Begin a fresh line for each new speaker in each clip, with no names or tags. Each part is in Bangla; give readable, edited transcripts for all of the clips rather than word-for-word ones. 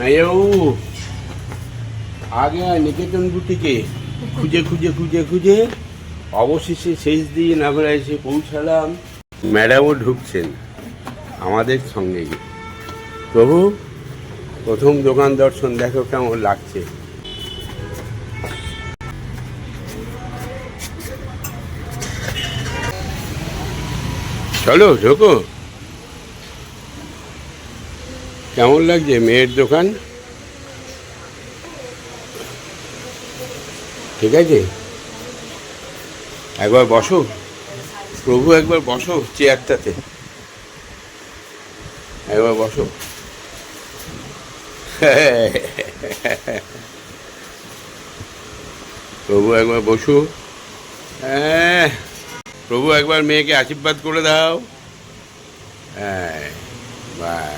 মেয়েবাবু আগে নিকেতন বুটিকে খুঁজে খুঁজে খুঁজে খুঁজে অবশেষে শেষ দিন আমরা এসে পৌঁছালাম। ম্যাডামও ঢুকছেন আমাদের সঙ্গে। প্রভু প্রথম দোকান দর্শন দেখো কেমন লাগছে। চলো ঢোকো। কেমন লাগছে মেয়ের দোকান? ঠিক আছে, একবার বসো প্রভু, একবার বসো চেয়ারটাতে, একবার বসো। প্রভু একবার বসো। হ্যাঁ প্রভু একবার মেয়েকে আশীর্বাদ করে দাও। হ্যাঁ বাই।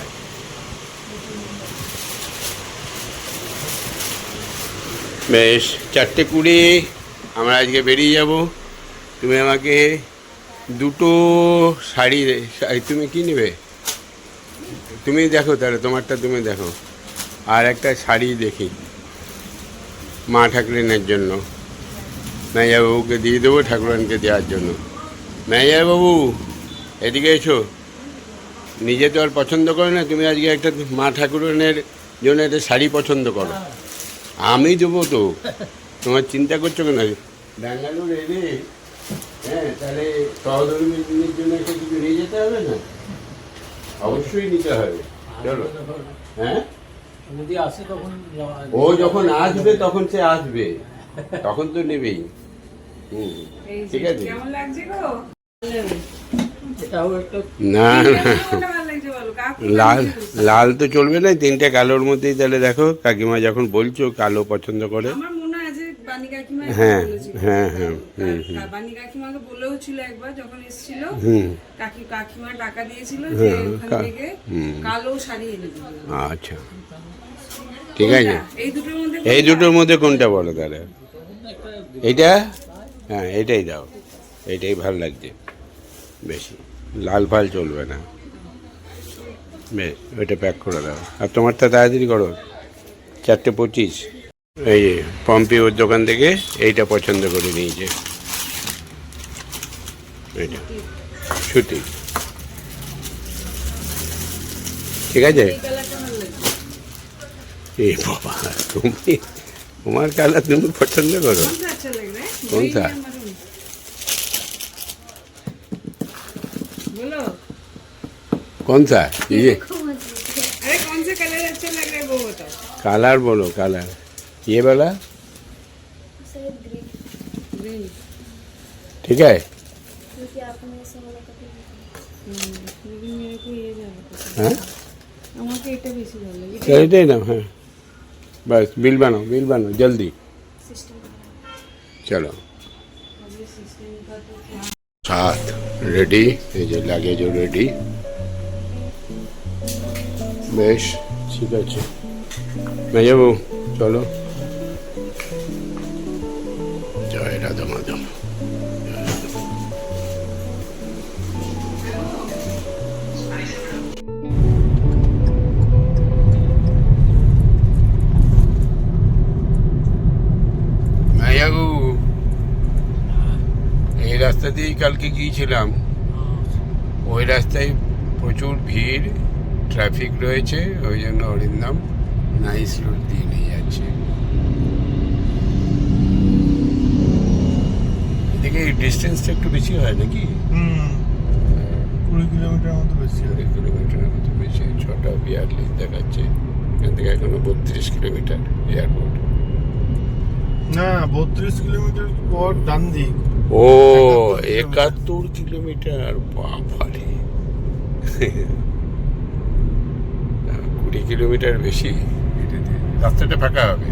বেশ 4:20 আমরা আজকে বেরিয়ে যাব। তুমি আমাকে দুটো শাড়ি, তুমি কি নেবে তুমি দেখো, তাহলে তোমারটা তুমি দেখো। আর একটা শাড়ি দেখি মা ঠাকুরানের জন্য, মেয়াবাবুকে দিয়ে দেবো ঠাকুরানকে দেওয়ার জন্য। মেয়াবাবু এদিকে এসো। নিজে তো আর পছন্দ করো না, তুমি আজকে একটা মা ঠাকুরানের জন্য একটা শাড়ি পছন্দ করো। আমি দেবো তো, তোমার চিন্তা করছো কেন? ব্যাঙ্গালোর এলে হ্যাঁ তাহলে সহধর্মীর জন্য একটা কিছু নিয়ে যেতে হবে না? অবশ্যই নিতে হবে। চলো। হ্যাঁ ও যখন আসবে তখন সে আসবে, তখন তো নেবেই। ঠিক আছে। না লাল লাল তো চলবে না, 3টে কালোর মধ্যেই। তাহলে দেখো কাকিমা যখন বলছো কালো পছন্দ করে। হ্যাঁ হ্যাঁ হ্যাঁ
কাকিমাকে বলেও ছিল একবার যখন এসেছিল, কাকিমা টাকা দিয়েছিল কালো শাড়ি এনে দিল।
আচ্ছা ঠিক আছে। এই দুটোর মধ্যে কোনটা বলো তাহলে? এইটা? হ্যাঁ এটাই দাও, এইটাই ভালো লাগছে বেশি। লাল ফাল চলবে না। বেশ ওইটা প্যাক করে দাও। আর তোমারটা তাড়াতাড়ি করো, 4:25। এই যে পম্পি ওর দোকান থেকে এইটা পছন্দ করে নিয়েছে, এইটা সুতি। ঠিক আছে। এই বাবা তুমি, তোমার কালার তুমি পছন্দ করো কোনটা? কোনটা? कलर बोलो, कलर ये वाला ठीक है। एटाई ना? हाँ बस बिल बनाओ जल्दी। चलो साथ रेडी, ये लगेज रेडी। বেশ ঠিক আছে মেজাবু, চলো। জয় রাধা মাধব। মেজাবু এই রাস্তা দিয়েই কালকে গিয়েছিলাম, ওই রাস্তায় প্রচুর ভিড়, ট্রাফিক রয়েছে, ওই জন্য অরিন্দম নাইস রোড দিয়ে নিয়ে যাচ্ছে। এদিকে ডিস্টেন্সটা একটু বেশি হয় নাকি?
20 কিলোমিটার মতো বেশি।
20 কিলোমিটারের মতো বেশি। 6:42 দেখাচ্ছে। এখান থেকে এখনো 32 কিলোমিটার এয়ারপোর্ট।
না 32 কিলোমিটার পর ডান দিক।
ও 71 কিলোমিটার, বাবারে 20 কিলোমিটার বেশি। রাস্তাটা ফাঁকা হবে।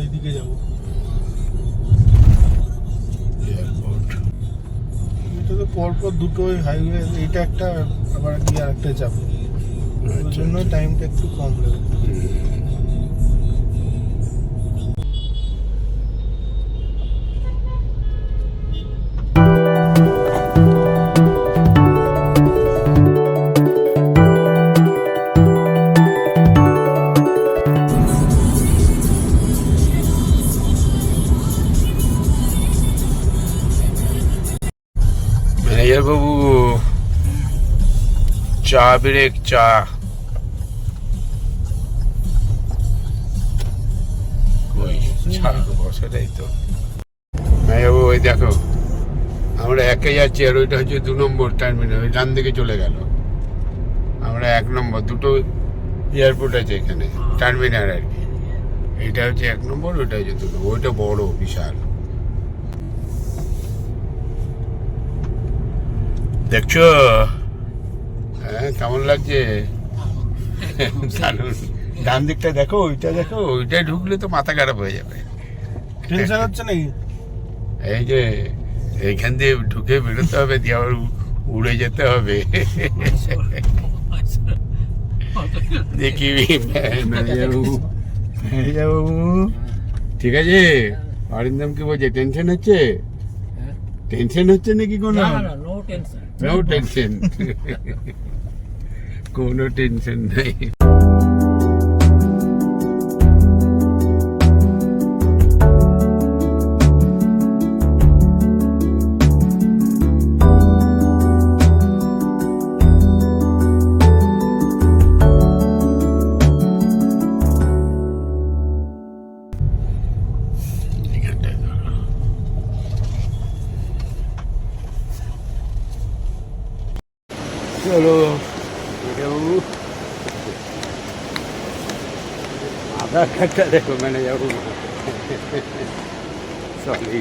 এইদিকে যাবো।
এয়ারপোর্ট
এটা তো পরপর দুটোই হাইওয়ে, এইটা একটা আবার গিয়ে আরেকটা যাবো, ওই জন্য টাইমটা একটু কম লাগবে।
ম্যানেজার বাবু, চা ব্রেক, চা। কই চা বসাটাই তো। ম্যানেজার বাবু ওই দেখো, আমরা একে যাচ্ছি আর ওইটা হচ্ছে 2 নম্বর টার্মিনাল, ওই ডান দিকে চলে গেল। আমরা 1 নম্বর, দুটো এয়ারপোর্ট আছে এখানে, টার্মিনাল আর কি। এইটা হচ্ছে 1 নম্বর, ওইটা হচ্ছে 2 নম্বর। ওইটা বড় বিশাল। দেখছো? হ্যাঁ, কেমন লাগছে? দারুণ। ডান দিকটা দেখো, ওইটা দেখো, ওইটাই ঢুকলে তো মাথা খারাপ হয়ে যাবে।
টেনশন হচ্ছে নাকি?
এই যে এইখান দিয়ে ঢুকে বেরোতে হবে, দিয়ে আবার উড়ে যেতে হবে। দেখি ঠিক আছে। অরিন্দম কি বলছে, টেনশন হচ্ছে? টেনশন হচ্ছে নাকি কোনো? No tension. কোনো টেনশন নাই। চলো, আধার কার্ডটা দেখো ম্যানেজার, সরি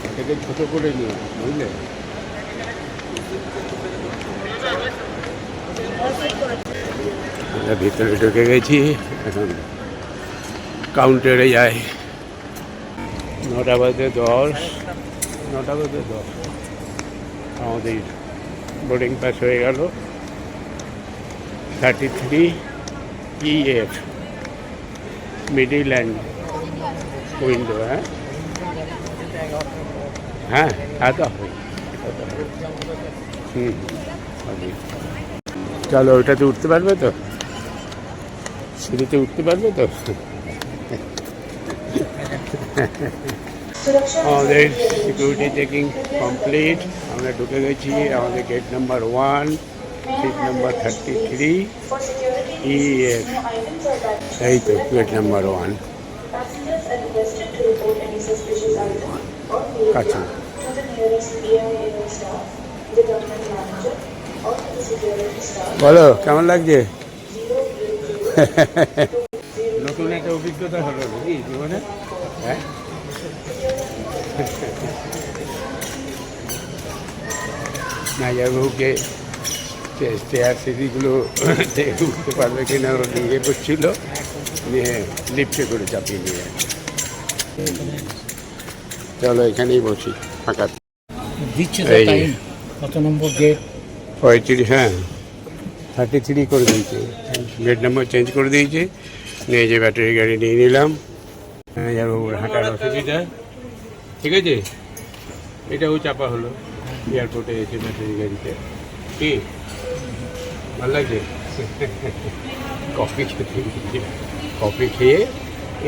এটাকে ছোট করে নিও, বুঝলে? আমরা ভিতরে ঢুকে গেছি, এখন কাউন্টারে যাই। 9টা বাজে 10, 9টা বাজে 10 আমাদের বোর্ডিং পাস হয়ে গেল। 33 EF মিডিল অ্যান্ড উইন্ডো। হ্যাঁ হ্যাঁ, তা তো হবে। চলো, ওইটাতে উঠতে পারবে তো? সিঁড়িতে উঠতে পারবে তো? আমাদের সিকিউরিটি চেকিং কমপ্লিট। আমরা ঢুকে গেছি আমাদের gate number 1, seat number 33 EF। এই তো গেট নাম্বার 1। আচ্ছা, বলো কেমন লাগছে? নতুন একটা অভিজ্ঞতা হলো নাকি জীবনে? হ্যাঁ, নাইজারবাবুকে চেয়ার সিঁড়িগুলো উঠতে পারবে কিনা ইয়ে করছিল, নিয়ে লিফটে করে চাপিয়ে নিয়ে। চলো এখানেই বসি ফাঁকা।
কত নম্বর গেট?
35, হ্যাঁ 33 করে দিয়েছে, গেট নাম্বার চেঞ্জ করে দিয়েছে। নিয়ে যে ব্যাটারি গাড়ি নিয়ে নিলাম। নাইজারবাবুর হাঁটার অসুবিধা, ঠিক আছে। এটাও চাপা হলো এয়ারপোর্টে এসে ব্যাটারি গাড়িতে। কি ভালো লাগছে? কফি খেতে, কফি খেয়ে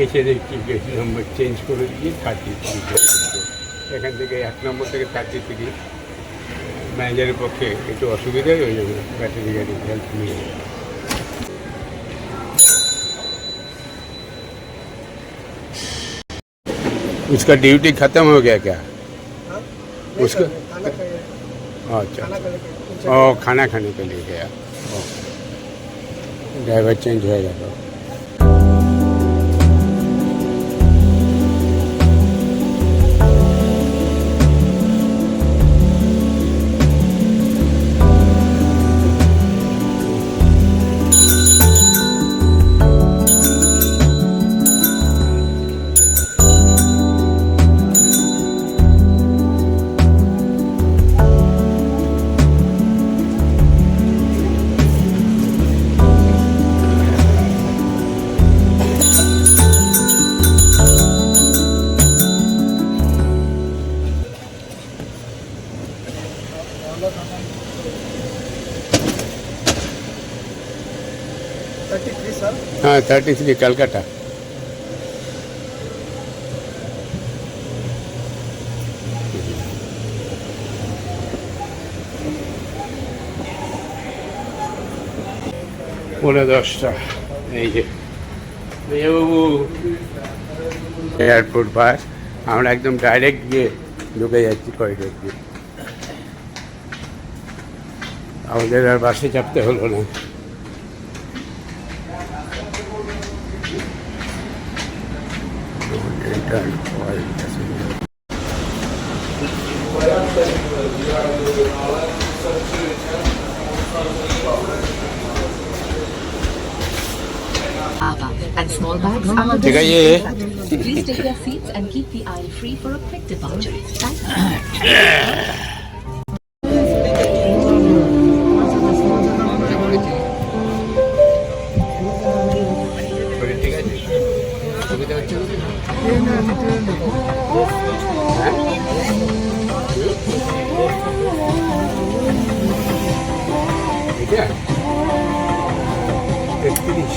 এসে দেখছি গেট নাম্বার চেঞ্জ করে দিয়ে 33। এখান থেকে 1 নম্বর থেকে 33। ম্যানেজারের পক্ষে একটু অসুবিধাই হয়ে যাবে ব্যাটারি গাড়ি হেল্প নিয়ে। उसका ड्यूटी खत्म हो गया क्या? उसका अच्छा, ओ खाना खाने के लिए गया। ड्राइवर चेंज हो गया तो। হ্যাঁ 33 ক্যালকাটা। পৌনে 10টা। এই যে বাবু এয়ারপোর্ট বাস, আমরা একদম ডাইরেক্ট গিয়ে ঢুকে যাচ্ছি করিডোর দিয়ে। আমাদের আর বাসে চাপতে হলো না।
And small bags are
ঠিক আছে।
Please take your seats and keep the aisle free for a quick departure. Thank you.
ঠিক আছে, সুবিধা হচ্ছে না? এটা 33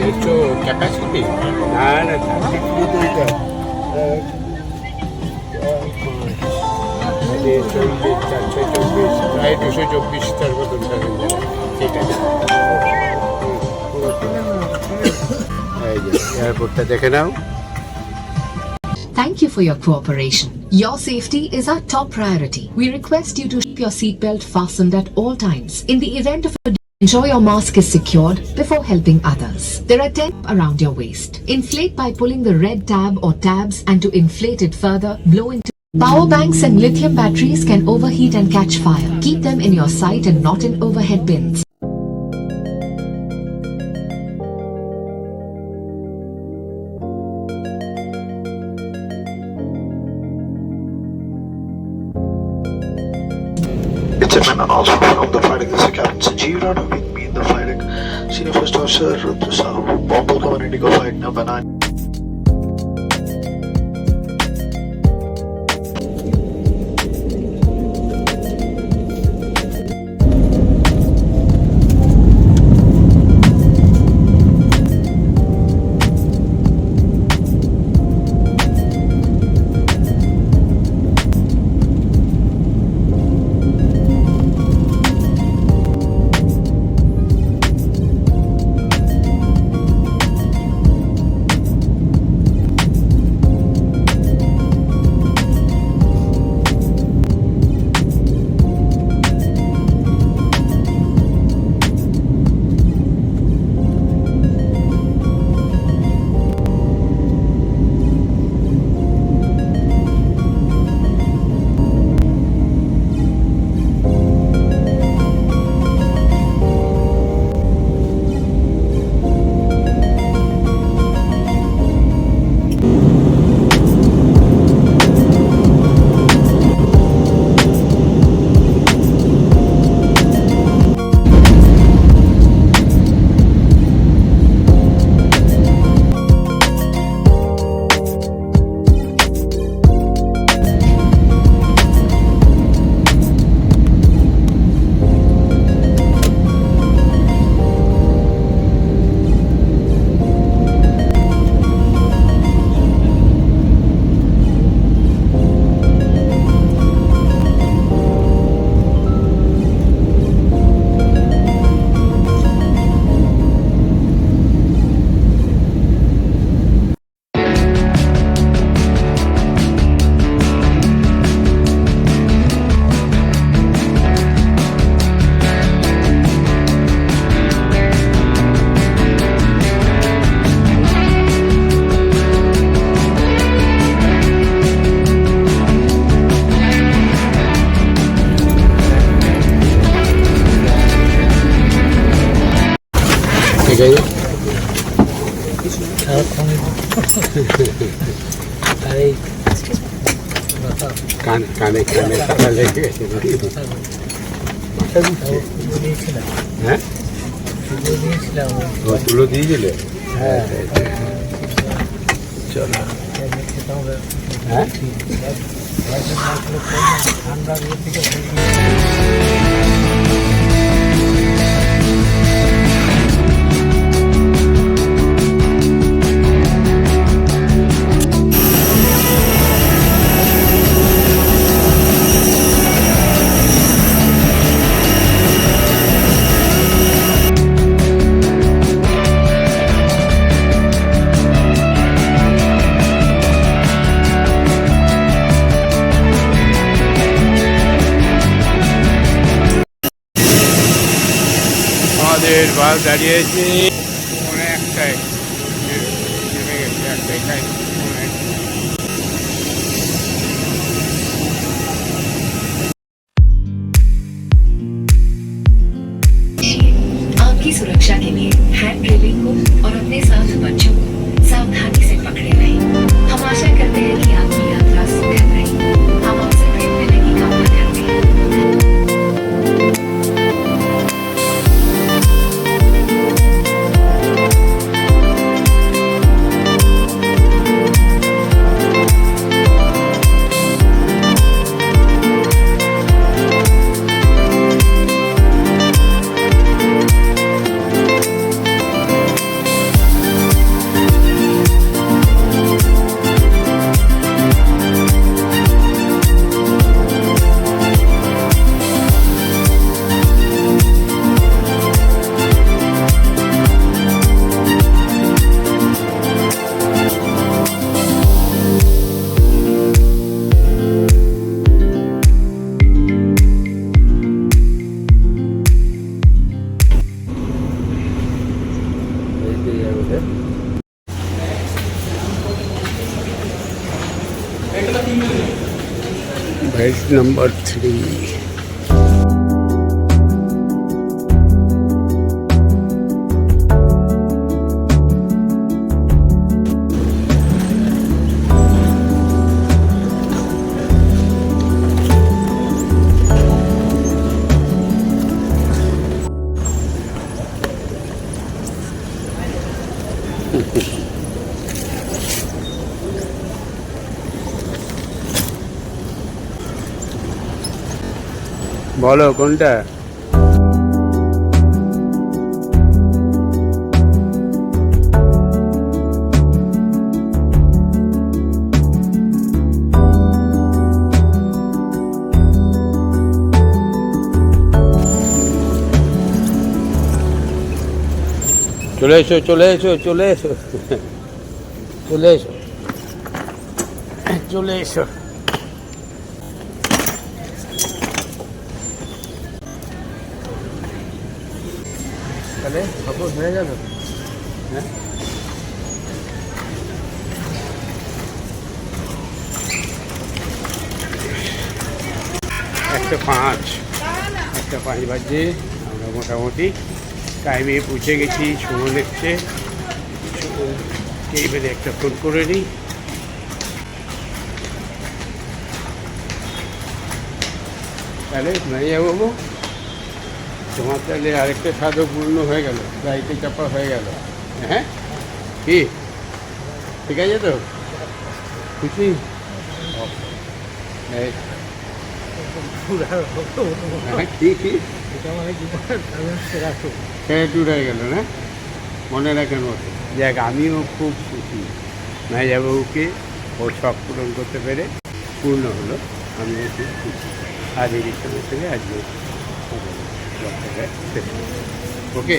একশো ক্যাপাসিটি, না না 33 তো এটা 440 প্রায় 224 তার মতন ঠিক আছে। এয়ারপোর্টটা দেখে নাও।
Thank you for your cooperation. Your safety is our top priority. We request you to keep your seatbelt fastened at all times. In the event of a ensure your mask is secured before helping others. There are 10 around your waist. Inflate by pulling the red tab or tabs, and to inflate it further, blow into power banks and lithium batteries can overheat and catch fire. Keep them in your sight and not in overhead bins.
And also from the flight deck, Captain Sanjeev Rana with me in the flight deck. Senior First Officer Rudra Sahu, Bombay Command Indigo Flight number 9.
ঠিক আছে। কানে কানে কানে কথা লেগে গেছে। হ্যাঁ তুলো দিয়েছিলে? হ্যাঁ চলো। হ্যাঁ বাস দাঁড়িয়ে আছে মনে একটাই নেমে গেছে একটাই টাইম মনে
आपकी सुरक्षा के लिए हैंड रेलिंग को और अपने साथ बच्चों को सावधानी से पकड़े रहें। हम आशा करते हैं कि आपकी यात्रा सुखद रही। हम आपसे फिर मिलने की कामना करते हैं।
बेल्ट नंबर 3 বলো কোনটা চলে এসো চলে এসো চলে এসো চলে এসো চলে এসো তাহলে খবর হয়ে গেল হ্যাঁ একটা 5 বাজে আমরা মোটামুটি টাইমে পৌঁছে গেছি। সুমন এসছে, এইবারে একটা ফোন করে নিই। তাহলে মাইয়া বাবু তোমার তাহলে আরেকটা স্বাদও পূর্ণ হয়ে গেল, গাড়িতে চাপা হয়ে গেল। হ্যাঁ কি ঠিক আছে তো খুশি? হ্যাঁ কি কি সেটা ট্যুর হয়ে গেল না, মনে রাখার মতো। দেখ আমিও খুব খুশি, মাইয়াবাবুকে ওর শখ পূরণ করতে পেরে পূর্ণ হলো। আমিও খুব খুশি। আজ এই সময় থেকে আজকে ওকে।